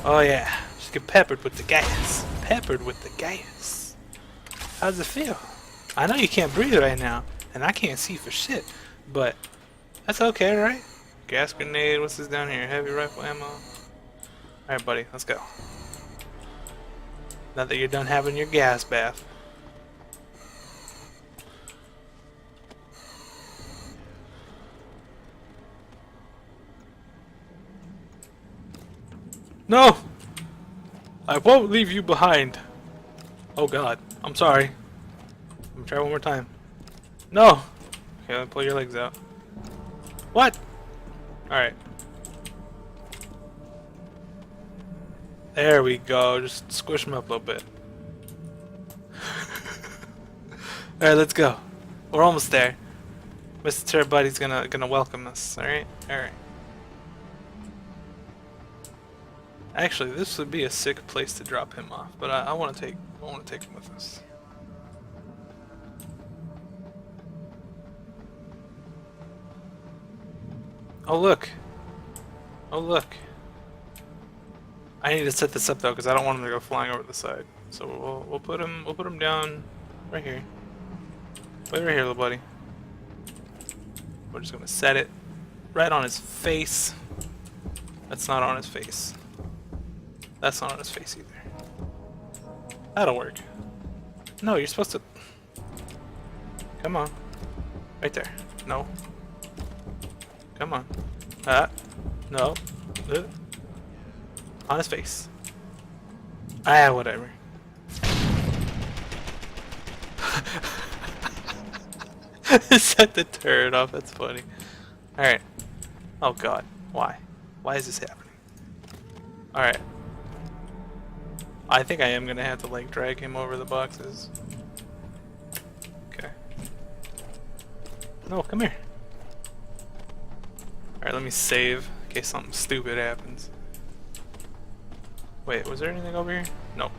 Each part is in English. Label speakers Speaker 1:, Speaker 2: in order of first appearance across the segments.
Speaker 1: Oh yeah, just get peppered with the gas. Peppered with the gas. How does it feel? I know you can't breathe right now, and I can't see for shit, but that's okay, right? Gas grenade, what's this down here? Heavy rifle ammo. Alright, buddy, let's go. Now that you're done having your gas bath. No! I won't leave you behind. Oh god, I'm sorry. I'm gonna try one more time. No! Okay, let me pull your legs out. What? Alright. There we go, just squish them up a little bit. Alright, let's go. We're almost there. Mr. Buddy's gonna welcome us, alright? Alright. Actually, this would be a sick place to drop him off, but I wanna take him with us. Oh look. Oh look. I need to set this up though, because I don't want him to go flying over the side. So we'll put him down right here. Wait right here, little buddy. We're just gonna set it right on his face. That's not on his face. That's not on his face either. That'll work. No, you're supposed to. Come on. Right there. No. Come on. No. On his face. Ah, whatever. Set the turret off, that's funny. Alright. Oh god. Why? Why is this happening? Alright. I think I am gonna have to like drag him over the boxes. Okay. No, come here. Alright, let me save in case something stupid happens. Wait, was there anything over here? Nope.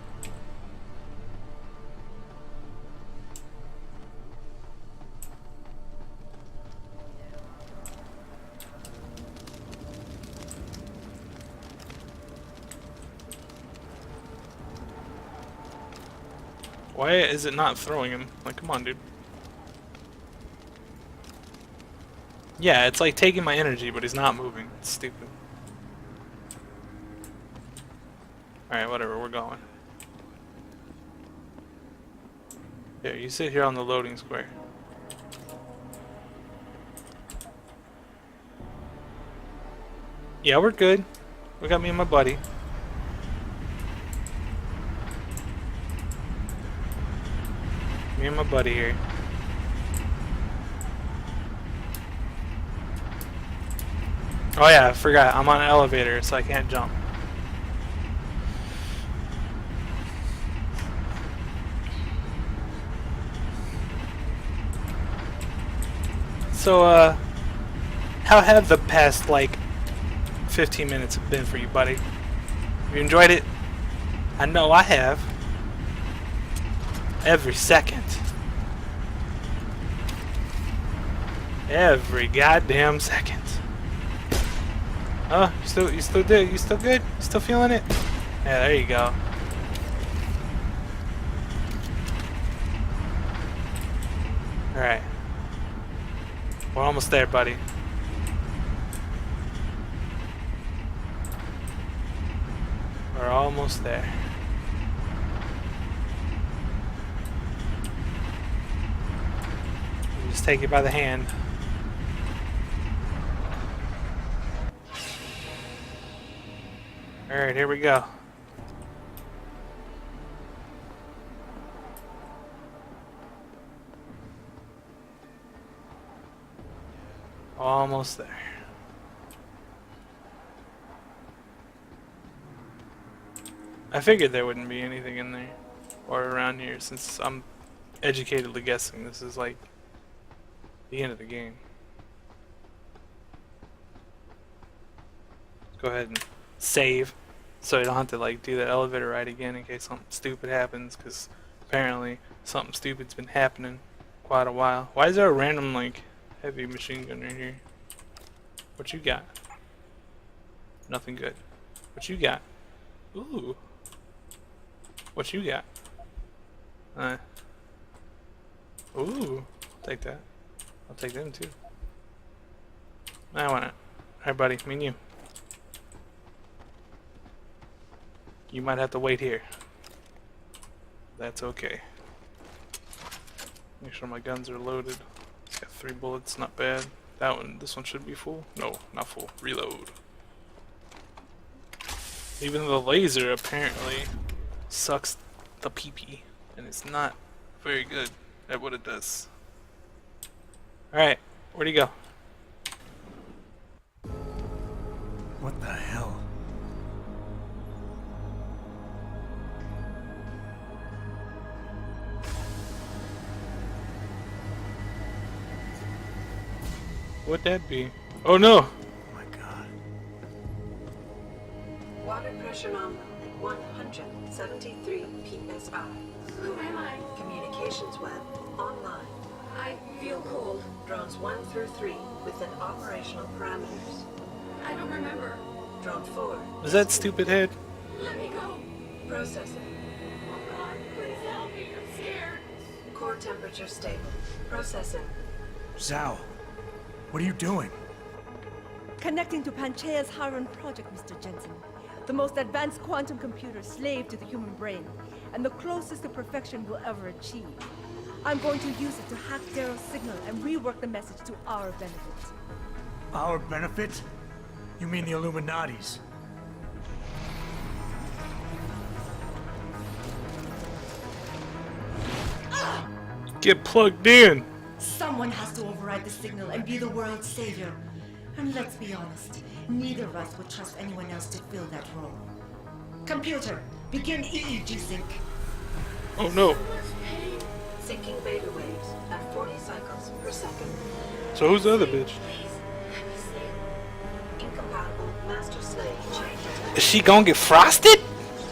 Speaker 1: Why is it not throwing him? Like, come on, dude. Yeah, it's like taking my energy, but he's not moving. It's stupid. Alright, whatever, we're going. Here, you sit here on the loading square. Yeah, we're good. We got me and my buddy. Me and my buddy here. Oh yeah, I forgot. I'm on an elevator, so I can't jump. So, how have the past, like, 15 minutes been for you, buddy? Have you enjoyed it? I know I have. Every second. Every goddamn second. Oh, you still good? You still good? You still feeling it? Yeah, there you go. Alright. We're almost there, buddy. We're almost there. Just take it by the hand. Alright, here we go. Almost there. I figured there wouldn't be anything in there or around here since I'm educatedly guessing this is like the end of the game. Let's go ahead and save so I don't have to like do that elevator ride again in case something stupid happens, because apparently something stupid's been happening quite a while. Why is there a random like heavy machine gunner here? What you got? Nothing good. What you got? Ooh. What you got? Ooh. I'll take that. I'll take them too. I want it. Alright, buddy. Me and you. You might have to wait here. That's okay. Make sure my guns are loaded. It's got 3 bullets, not bad. This one should be full. No, not full. Reload. Even the laser apparently sucks the pee-pee, and it's not very good at what it does. Alright, where'd he go?
Speaker 2: What the hell?
Speaker 1: What'd that be? Oh no!
Speaker 2: Oh my god.
Speaker 3: Water pressure nominal at 173 psi.
Speaker 4: Who am I?
Speaker 3: Communications web online.
Speaker 4: I feel cold.
Speaker 3: Drones 1 through 3 within operational parameters.
Speaker 4: I don't remember.
Speaker 3: Drone 4.
Speaker 1: Is that stupid head?
Speaker 4: Let me go.
Speaker 3: Processing.
Speaker 4: Oh God, please help me. I'm scared.
Speaker 3: Core temperature stable. Processing.
Speaker 2: Zhao, what are you doing?
Speaker 5: Connecting to Panchaea's Haran project, Mr. Jensen. The most advanced quantum computer slave to the human brain, and the closest to perfection we'll ever achieve. I'm going to use it to hack Darrow's signal and rework the message to our benefit.
Speaker 2: Our benefit? You mean the Illuminati's?
Speaker 1: Get plugged in!
Speaker 5: Someone has to override the signal and be the world's savior. And let's be honest, neither of us would trust anyone else to fill that role. Computer, begin EEG sync.
Speaker 1: Oh no!
Speaker 3: Syncing beta waves at 40 cycles per second.
Speaker 1: So who's the other bitch?
Speaker 3: Incompatible master slave change.
Speaker 1: Is she gonna get frosted?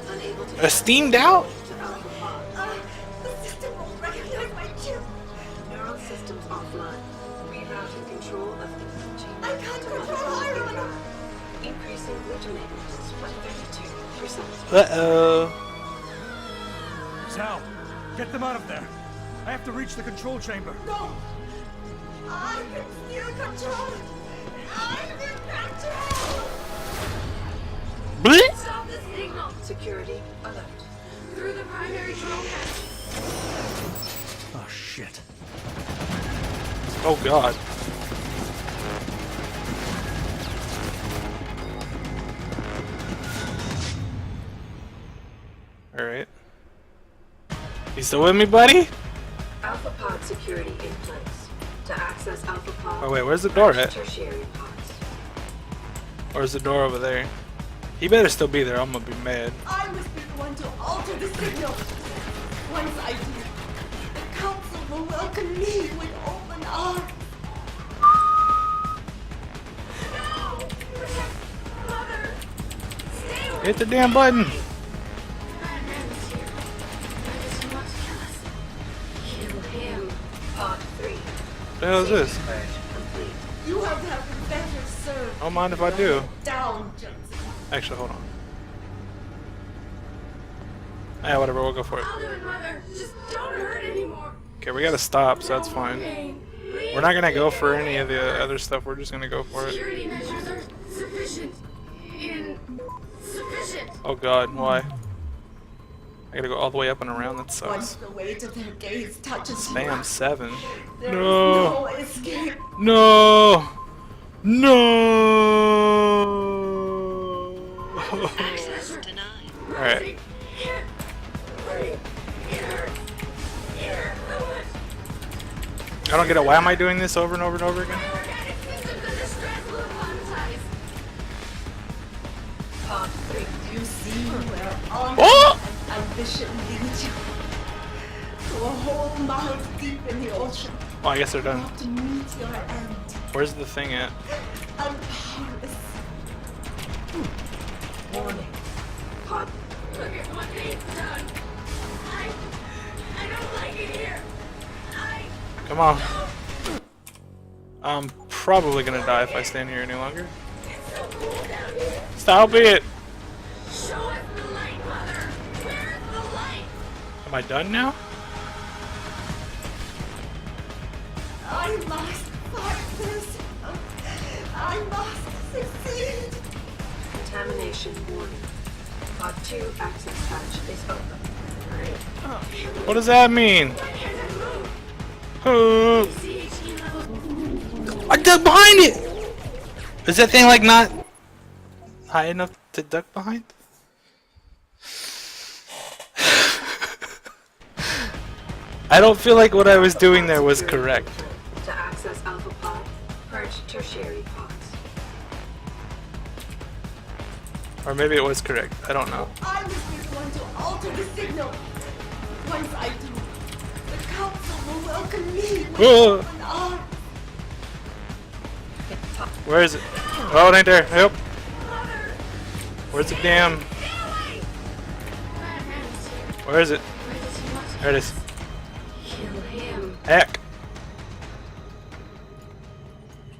Speaker 3: Unable to
Speaker 1: Or steamed out?
Speaker 3: to alpha pod.
Speaker 5: The system won't recognize my chip.
Speaker 3: Neural systems offline. Rerouting control of EEG.
Speaker 5: I can't control Iron.
Speaker 3: Increasing glutamate by 32%.
Speaker 1: Uh-oh.
Speaker 2: Zhao, get them out of there. I have to reach the control chamber.
Speaker 5: No! I can still control it! I'm in control!
Speaker 1: Bleh?
Speaker 4: Stop the signal.
Speaker 3: Security alert.
Speaker 4: Through the primary drone hatch.
Speaker 2: Oh shit.
Speaker 1: Oh god. Alright. You still with me, buddy?
Speaker 3: Alpha pod security in place. To access alpha pod.
Speaker 1: Oh wait, where's the door at?
Speaker 3: Tertiary pods.
Speaker 1: Or is the door over there? He better still be there, I'm gonna be mad.
Speaker 5: I must be the one to alter the signal. Once I do, the council will welcome me with open arms.
Speaker 4: No! Protect Mother! Stay away.
Speaker 1: Hit the damn button!
Speaker 4: Iron Man was here. Why does he want to kill us? Kill him.
Speaker 3: Pod 3.
Speaker 1: What the hell is this?
Speaker 3: Purge complete.
Speaker 5: You have to have been better served.
Speaker 1: Don't mind if I do.
Speaker 5: Down, Jensen.
Speaker 1: Actually, hold on. Yeah, whatever, we'll go for it.
Speaker 4: I'll do it, Mother. Just don't hurt anymore.
Speaker 1: Okay, we gotta stop, so that's fine. We're not gonna go for any of the other stuff, we're just gonna go for it.
Speaker 4: Security measures are sufficient. Insufficient.
Speaker 1: Oh god, why? I gotta go all the way up and around, that
Speaker 5: Once
Speaker 1: sucks.
Speaker 5: the weight of their gaze touches you,
Speaker 1: Damn, 7.
Speaker 5: there is
Speaker 1: No!
Speaker 5: no escape.
Speaker 1: No! No!
Speaker 3: Access denied.
Speaker 1: Alright. I don't get it, why am I doing this over and over and over again?
Speaker 4: Organic systems of distress will apologize.
Speaker 3: Pod 3.
Speaker 5: You see where honor
Speaker 1: Oh!
Speaker 5: and ambition lead you. To a hole miles deep in the ocean.
Speaker 1: Oh, I guess they're done.
Speaker 5: To meet your end.
Speaker 1: Where's the thing at?
Speaker 5: I'm powerless.
Speaker 3: Warning. Pod.
Speaker 4: Look at what they've done. I don't like it here.
Speaker 1: Come on. I'm probably gonna die if I stand here any longer.
Speaker 4: It's so cool down here.
Speaker 1: Stop it!
Speaker 4: Show us the light, Mother! Where's the light?
Speaker 1: Am I done now?
Speaker 5: I must fight this. I must succeed.
Speaker 3: Contamination warning. Pod 2 access hatch is open.
Speaker 1: What does that mean? I ducked behind it! Is that thing like not high enough to duck behind? I don't feel like what I was doing there was correct.
Speaker 3: To access alpha pod, purge tertiary pods.
Speaker 1: Or maybe it was correct. I don't know.
Speaker 5: I must be the one to alter the signal. Once I do, the council will welcome me with
Speaker 1: Whoa.
Speaker 5: open arms.
Speaker 1: Where is it? Oh, it ain't there. Yep. Where's the damn... Where is it? There it is.
Speaker 3: Kill him.
Speaker 1: Heck.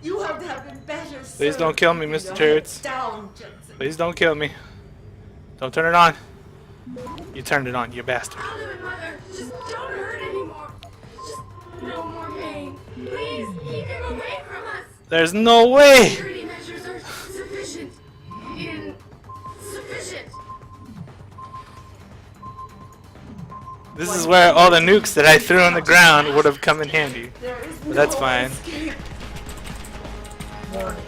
Speaker 5: You have to have been better.
Speaker 1: Please don't kill me, Mr. Turrets.
Speaker 5: Down, Jensen.
Speaker 1: Please don't kill me. Don't turn it on. You turned it on, you bastard.
Speaker 4: I'll do it, Mother. Just don't hurt anymore. Just no more pain. Please, keep him away from us.
Speaker 1: There's no way!
Speaker 4: Security measures are sufficient. Insufficient.
Speaker 1: This is where all the nukes that I threw on the ground would have come in handy.
Speaker 5: There is
Speaker 1: But that's
Speaker 5: no
Speaker 1: fine.
Speaker 5: escape.
Speaker 3: Warning.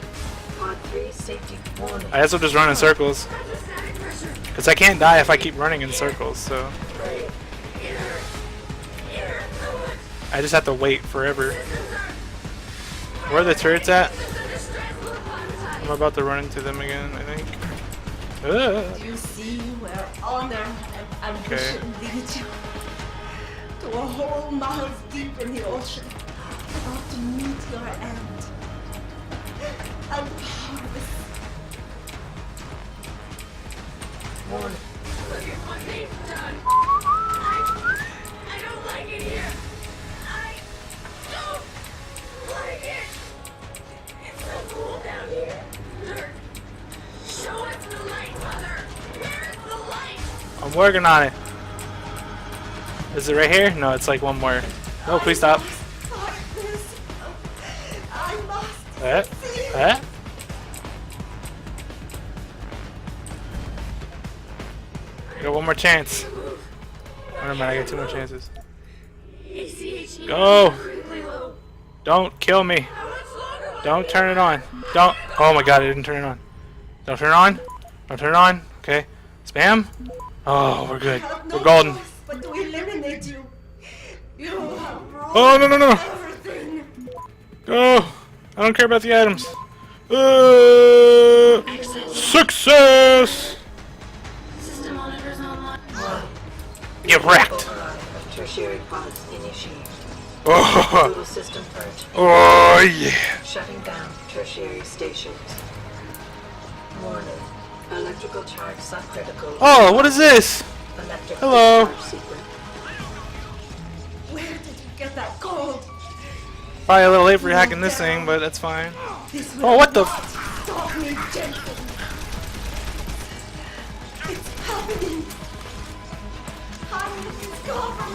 Speaker 3: Pod 3 safety warning.
Speaker 1: I also just run in circles.
Speaker 4: Static pressure.
Speaker 1: Because I can't die if I keep running in circles, so...
Speaker 4: It hurts. It hurts so much.
Speaker 1: I just have to wait forever. Where are the turrets at? I'm about to run into them again, I think.
Speaker 5: Do you see where honor and ambition lead you? To a hole miles deep in the ocean, about to meet your end. And powerless.
Speaker 3: Warning.
Speaker 4: Look at what they've done. I don't like it here. I don't like it. It's so cool down here. Dirt. Show us the light, Mother. Where's the light?
Speaker 1: I'm working on it. Is it right here? No, it's like one more. No, please stop.
Speaker 5: Fight this. I must succeed.
Speaker 1: I got one more chance. Oh, never mind, I got 2 more chances.
Speaker 4: ACH
Speaker 1: Go!
Speaker 4: critically low.
Speaker 1: Don't kill me.
Speaker 4: How much longer will
Speaker 1: Don't turn it on. Don't. Oh my god, I didn't turn it on. Don't turn it on. Don't turn it on. Okay. Spam. Oh, we're good.
Speaker 5: Have
Speaker 1: We're
Speaker 5: no
Speaker 1: golden.
Speaker 5: choice but to eliminate you. You have broken
Speaker 1: Oh, no, no, no.
Speaker 5: everything.
Speaker 1: Go. I don't care about the items. Success!
Speaker 4: System monitors online.
Speaker 1: Get wrecked.
Speaker 3: Override of tertiary pods initiated.
Speaker 1: Oh,
Speaker 3: Total system purge.
Speaker 1: oh yeah.
Speaker 3: Shutting down tertiary stations. Warning. Electrical charge subcritical.
Speaker 1: Oh, what is this?
Speaker 3: Electric
Speaker 1: Hello.
Speaker 3: discharge sequence.
Speaker 5: Where did you get that gold?
Speaker 1: Probably a little late for hacking this thing, but that's fine.
Speaker 5: This
Speaker 1: Oh, what the?
Speaker 5: Stop me, Jensen. It's happening. I'm discovered.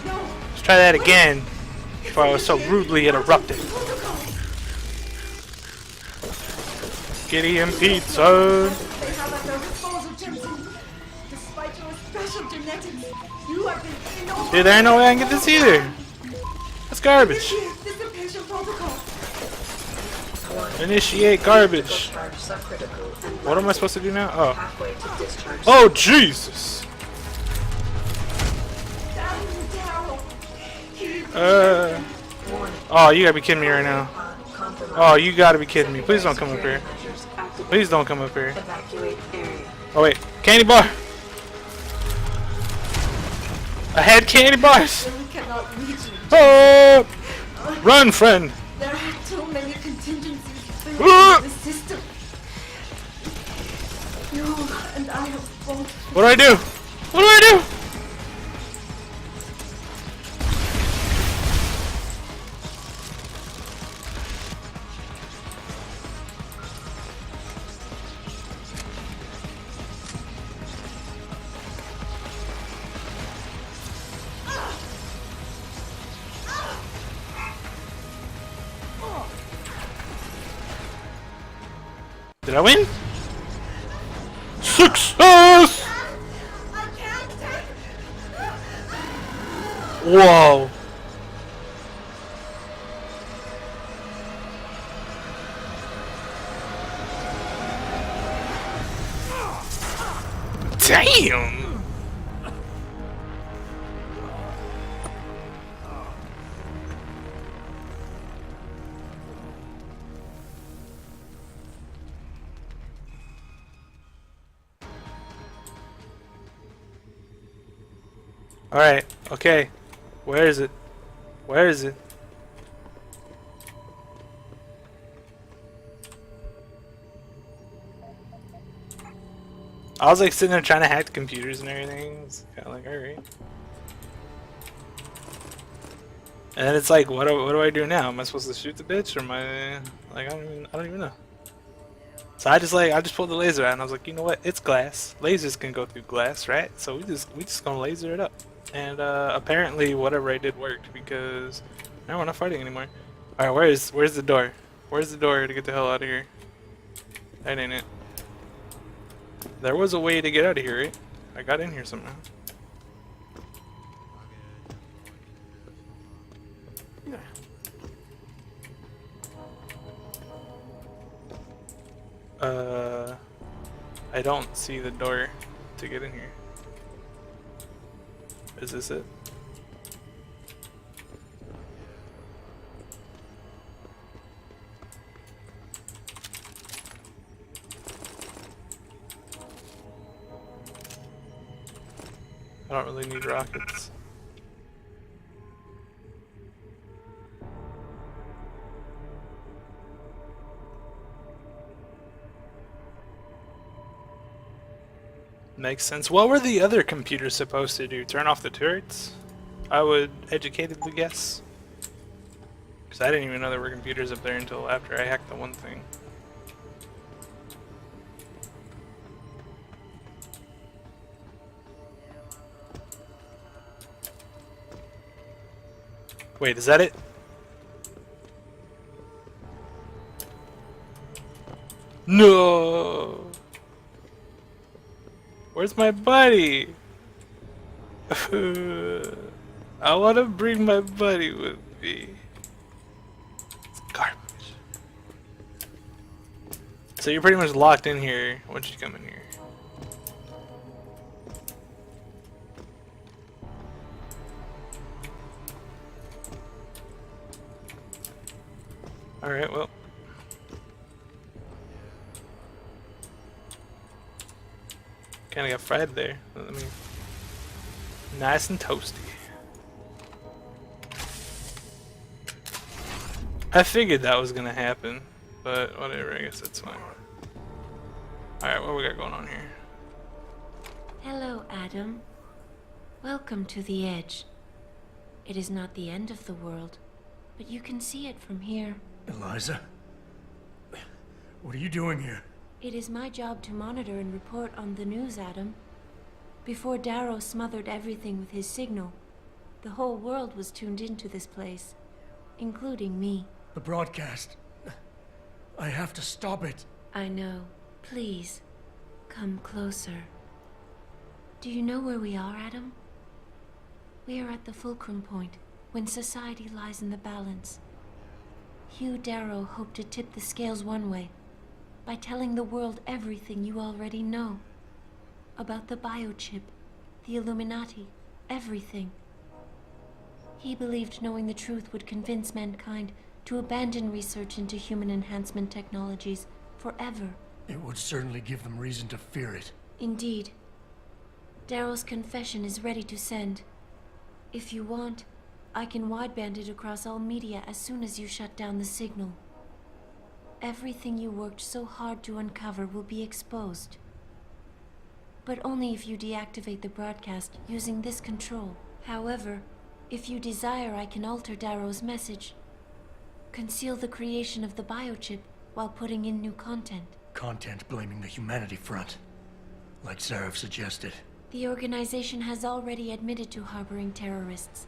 Speaker 5: No.
Speaker 1: Let's try that again. Before I was so rudely interrupted.
Speaker 5: Protocol.
Speaker 1: Giddy and pizza.
Speaker 5: They have at their disposal, Jensen. Despite your special genetics, you have been innovative.
Speaker 1: Dude, there ain't no way I can get this either. That's garbage.
Speaker 5: Dissipation protocol.
Speaker 1: Initiate garbage.
Speaker 3: Charge subcritical and
Speaker 1: What am I supposed to do now? Oh.
Speaker 3: halfway to discharge.
Speaker 1: Oh, Jesus.
Speaker 5: Damn you, Daryl. Keep
Speaker 3: Warning.
Speaker 1: Oh, you gotta be kidding me right now.
Speaker 3: Pod compromised.
Speaker 1: Oh, you gotta be kidding me. Please don't come up here.
Speaker 3: Measures activated.
Speaker 1: Please don't come up here.
Speaker 3: Evacuate area.
Speaker 1: Oh, wait. Candy bar. I had candy bars.
Speaker 5: We cannot reach you.
Speaker 1: Oh! Run, friend.
Speaker 5: There are too many contingencies built
Speaker 1: Ah!
Speaker 5: into the system. You and I have both.
Speaker 1: What do I do? What do I do? I win? Success!
Speaker 5: I can't take.
Speaker 1: Whoa. Damn! Alright, okay. Where is it? Where is it? I was like sitting there trying to hack the computers and everything. It's kind of like, alright. And then it's like, what do I do now? Am I supposed to shoot the bitch, or am I like, I don't even know. So I just pulled the laser out, and I was like, you know what? It's glass. Lasers can go through glass, right? So we just gonna laser it up. And apparently whatever I did worked, because now we're not fighting anymore. All right, where's the door? Where's the door to get the hell out of here? That ain't it. There was a way to get out of here, right? I got in here somehow. I don't see the door to get in here. Is this it? I don't really need rockets. Makes sense. What were the other computers supposed to do? Turn off the turrets? I would educatedly guess. Because I didn't even know there were computers up there until after I hacked the one thing. Wait, is that it? No! Where's my buddy? I want to bring my buddy with me. It's garbage. So you're pretty much locked in here once you come in here. Alright, well. Kinda got fried there. Let me... Nice and toasty. I figured that was gonna happen, but whatever, I guess that's fine. Alright, what we got going on here?
Speaker 4: Hello, Adam. Welcome to the Edge. It is not the end of the world, but you can see it from here.
Speaker 2: Eliza? What are you doing here?
Speaker 4: It is my job to monitor and report on the news, Adam. Before Darrow smothered everything with his signal, the whole world was tuned into this place, including me.
Speaker 2: The broadcast. I have to stop it.
Speaker 4: I know. Please, come closer. Do you know where we are, Adam? We are at the fulcrum point, when society lies in the balance. Hugh Darrow hoped to tip the scales one way, by telling the world everything you already know. About the biochip, the Illuminati, everything. He believed knowing the truth would convince mankind to abandon research into human enhancement technologies forever.
Speaker 2: It would certainly give them reason to fear it.
Speaker 4: Indeed. Darrow's confession is ready to send. If you want, I can wideband it across all media as soon as you shut down the signal. Everything you worked so hard to uncover will be exposed. But only if you deactivate the broadcast using this control. However, if you desire, I can alter Darrow's message. Conceal the creation of the biochip while putting in new content.
Speaker 2: Content blaming the humanity front. Like Zareth suggested.
Speaker 4: The organization has already admitted to harboring terrorists.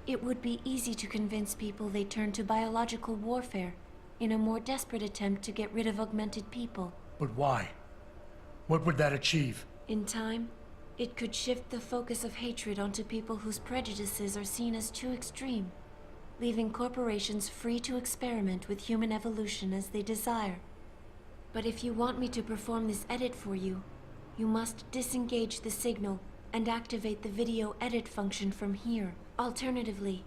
Speaker 4: It would be easy to convince people they turn to biological warfare
Speaker 6: in a more desperate attempt to get rid of augmented people.
Speaker 2: But why? What would that achieve?
Speaker 6: In time, it could shift the focus of hatred onto people whose prejudices are seen as too extreme, leaving corporations free to experiment with human evolution as they desire. But if you want me to perform this edit for you, you must disengage the signal and activate the video edit function from here. Alternatively,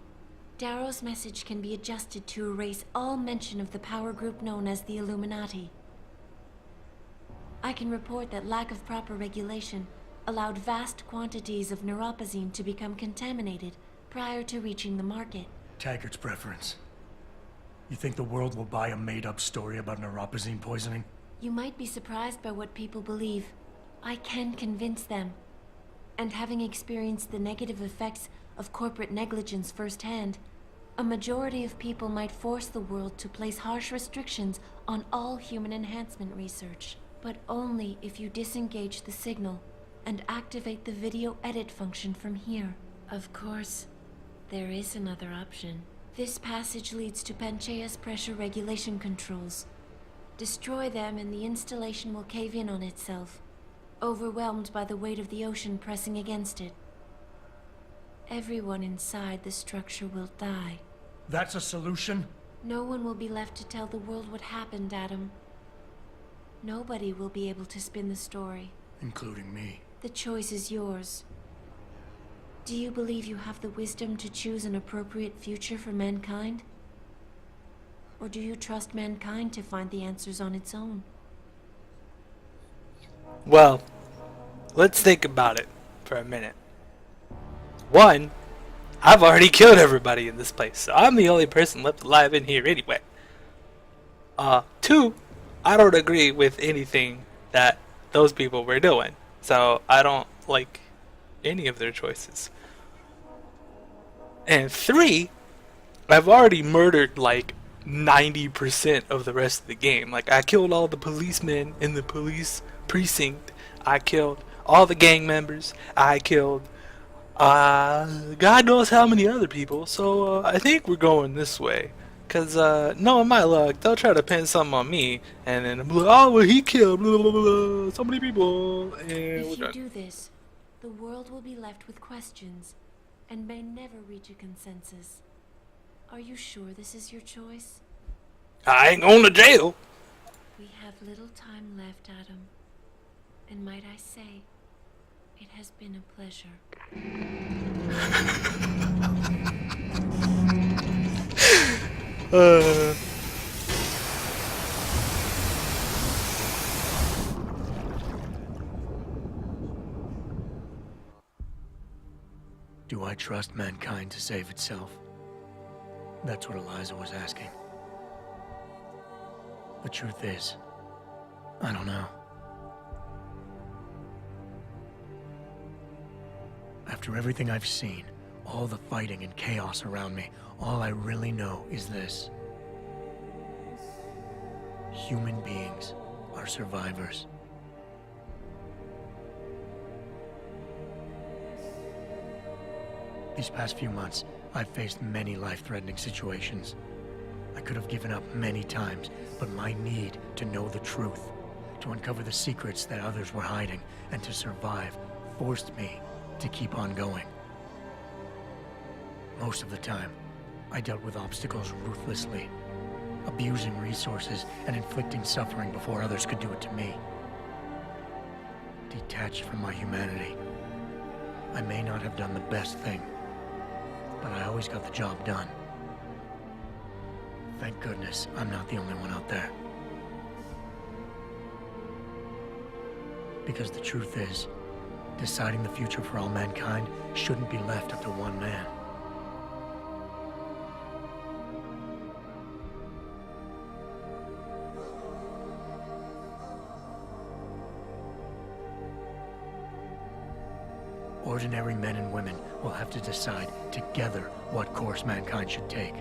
Speaker 6: Darrow's message can be adjusted to erase all mention of the power group known as the Illuminati. I can report that lack of proper regulation allowed vast quantities of neuropozyne to become contaminated prior to reaching the market.
Speaker 2: Taggart's preference. You think the world will buy a made-up story about neuropozyne poisoning?
Speaker 6: You might be surprised by what people believe. I can convince them. And having experienced the negative effects of corporate negligence firsthand, a majority of people might force the world to place harsh restrictions on all human enhancement research. But only if you disengage the signal and activate the video edit function from here. Of course, there is another option. This passage leads to Panchaea's pressure regulation controls. Destroy them and the installation will cave in on itself, overwhelmed by the weight of the ocean pressing against it. Everyone inside the structure will die.
Speaker 2: That's a solution?
Speaker 6: No one will be left to tell the world what happened, Adam. Nobody will be able to spin the story.
Speaker 2: Including me.
Speaker 6: The choice is yours. Do you believe you have the wisdom to choose an appropriate future for mankind? Or do you trust mankind to find the answers on its own?
Speaker 1: Well, let's think about it for a minute. One, I've already killed everybody in this place, so I'm the only person left alive in here anyway. Two, I don't agree with anything that those people were doing, so I don't like any of their choices. And three, I've already murdered like 90% of the rest of the game. Like, I killed all the policemen in the police precinct. I killed all the gang members. I killed God knows how many other people. So I think we're going this way. Cause knowing my luck, they'll try to pin something on me, and then be like, oh, well, he killed blah, blah, blah, blah, so many people. And
Speaker 6: if you do this, the world will be left with questions, and may never reach a consensus. Are you sure this is your choice?
Speaker 1: I ain't going to jail.
Speaker 6: We have little time left, Adam. And might I say, it has been a pleasure.
Speaker 2: Do I trust mankind to save itself? That's what Eliza was asking. The truth is, I don't know. After everything I've seen, all the fighting and chaos around me, all I really know is this. Human beings are survivors. These past few months, I've faced many life-threatening situations. I could have given up many times, but my need to know the truth, to uncover the secrets that others were hiding, and to survive, forced me to keep on going. Most of the time, I dealt with obstacles ruthlessly, abusing resources and inflicting suffering before others could do it to me. Detached from my humanity, I may not have done the best thing, but I always got the job done. Thank goodness I'm not the only one out there. Because the truth is, deciding the future for all mankind shouldn't be left up to one man. Ordinary men and women will have to decide together what course mankind should take.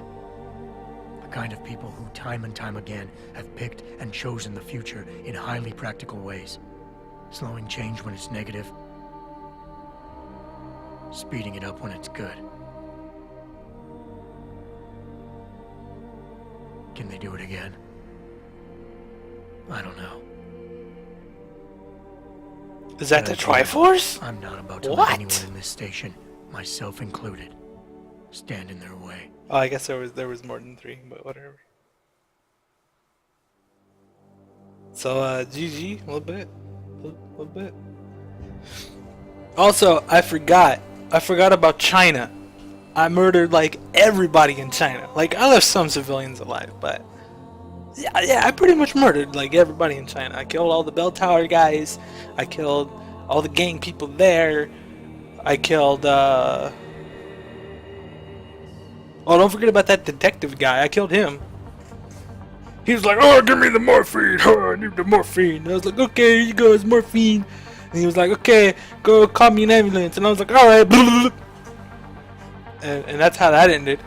Speaker 2: The kind of people who time and time again have picked and chosen the future in highly practical ways, slowing change when it's negative, speeding it up when it's good. Can they do it again? I don't know.
Speaker 1: Is that the Triforce?
Speaker 2: I'm not about to
Speaker 1: What?
Speaker 2: let anyone in this station, myself included, stand in their way.
Speaker 1: Oh, I guess there was more than 3, but whatever. So GG, a little bit. Also, I forgot about China. I murdered like everybody in China. Like I left some civilians alive, but yeah, I pretty much murdered like everybody in China. I killed all the bell tower guys. I killed all the gang people there. I killed oh, don't forget about that detective guy. I killed him. He was like, oh, give me the morphine. Oh, I need the morphine. And I was like, okay, here you go, it's morphine. And he was like, okay, go call me an ambulance. And I was like, alright. And that's how that ended.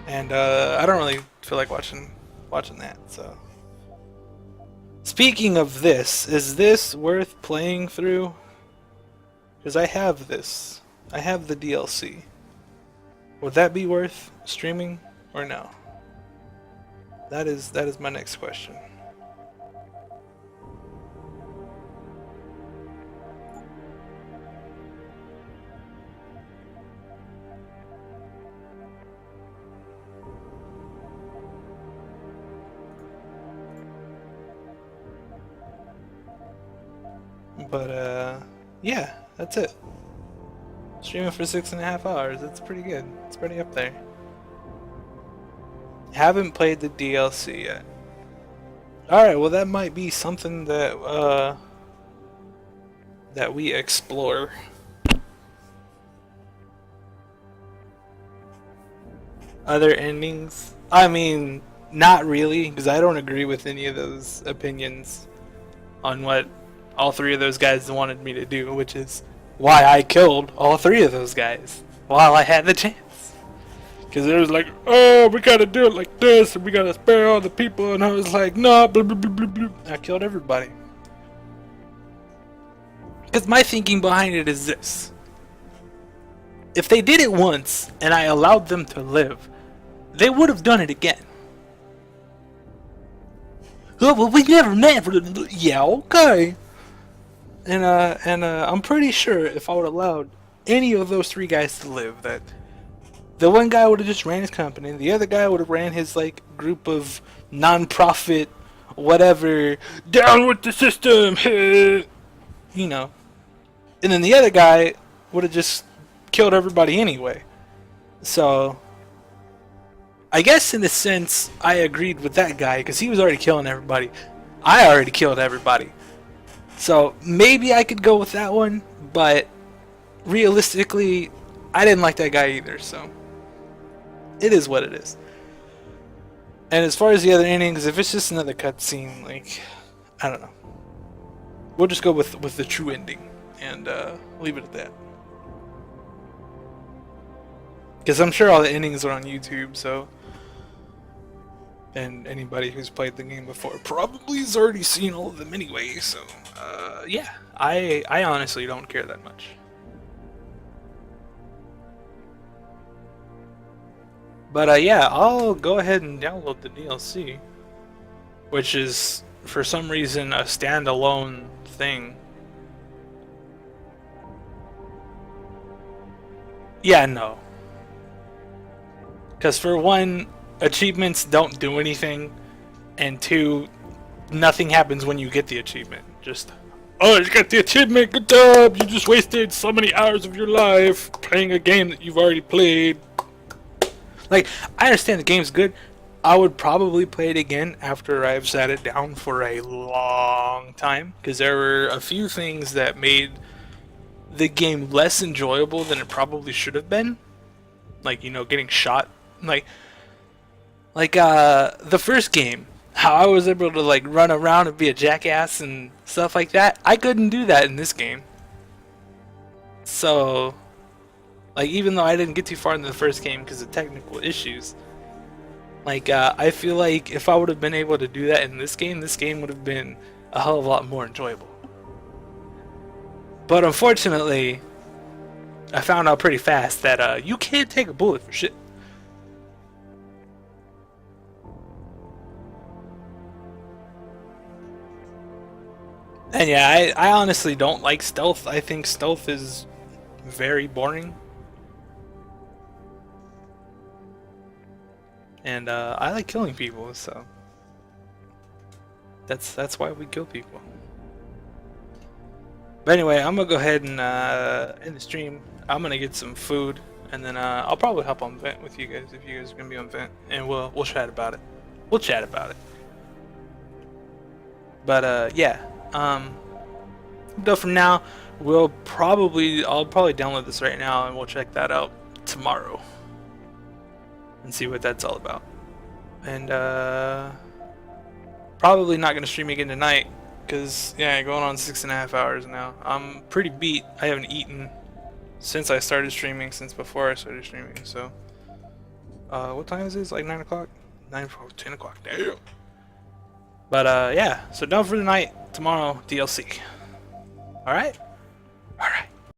Speaker 1: And I don't really feel like watching that. So, speaking of this, is this worth playing through? Because I have this. I have the DLC. Would that be worth streaming or no? That is my next question. But yeah, that's it. Streaming for 6.5 hours. It's pretty good. It's pretty up there. Haven't played the DLC yet. Alright, well that might be something that that we explore. Other endings? I mean, not really, because I don't agree with any of those opinions on what all 3 of those guys wanted me to do, which is why I killed all 3 of those guys while I had the chance. Because it was like, oh, we gotta do it like this, and we gotta spare all the people, and I was like, no, blah, blah, blah, blah, blah. I killed everybody. Because my thinking behind it is this. If they did it once, and I allowed them to live, they would have done it again. Oh, well, we never. Yeah, okay. And I'm pretty sure if I would have allowed any of those 3 guys to live, that the one guy would have just ran his company, the other guy would have ran his like group of non-profit, whatever, down with the system, you know, and then the other guy would have just killed everybody anyway. So I guess in a sense I agreed with that guy because he was already killing everybody. I already killed everybody. So maybe I could go with that one, but realistically, I didn't like that guy either, so it is what it is. And as far as the other endings, if it's just another cutscene, like, I don't know. We'll just go with the true ending and leave it at that. Because I'm sure all the endings are on YouTube, so... And anybody who's played the game before probably has already seen all of them anyway, so... yeah, I honestly don't care that much. But yeah, I'll go ahead and download the DLC, which is for some reason a standalone thing. Yeah, no. Because for one, achievements don't do anything, and 2, nothing happens when you get the achievement. Just, oh, you got the achievement, good job! You just wasted so many hours of your life playing a game that you've already played. Like, I understand the game's good. I would probably play it again after I've sat it down for a long time, because there were a few things that made the game less enjoyable than it probably should have been. Like, you know, getting shot. Like the first game, how I was able to like run around and be a jackass and stuff like that. I couldn't do that in this game. So, like, even though I didn't get too far in the first game because of technical issues, like, I feel like if I would have been able to do that in this game would have been a hell of a lot more enjoyable. But unfortunately, I found out pretty fast that you can't take a bullet for shit. And yeah, I honestly don't like stealth. I think stealth is very boring. And I like killing people, so that's why we kill people. But anyway, I'm gonna go ahead and end the stream. I'm gonna get some food, and then I'll probably hop on Vent with you guys if you guys are gonna be on Vent, and we'll chat about it. We'll chat about it. But yeah, though from now, I'll probably download this right now, and we'll check that out tomorrow and see what that's all about. And probably not gonna stream again tonight, because yeah, going on 6.5 hours now. I'm pretty beat. I haven't eaten since I started streaming, since before I started streaming. So what time is this? Like 9 o'clock? 10 o'clock. Damn. But yeah, so done for the night. Tomorrow DLC. All right.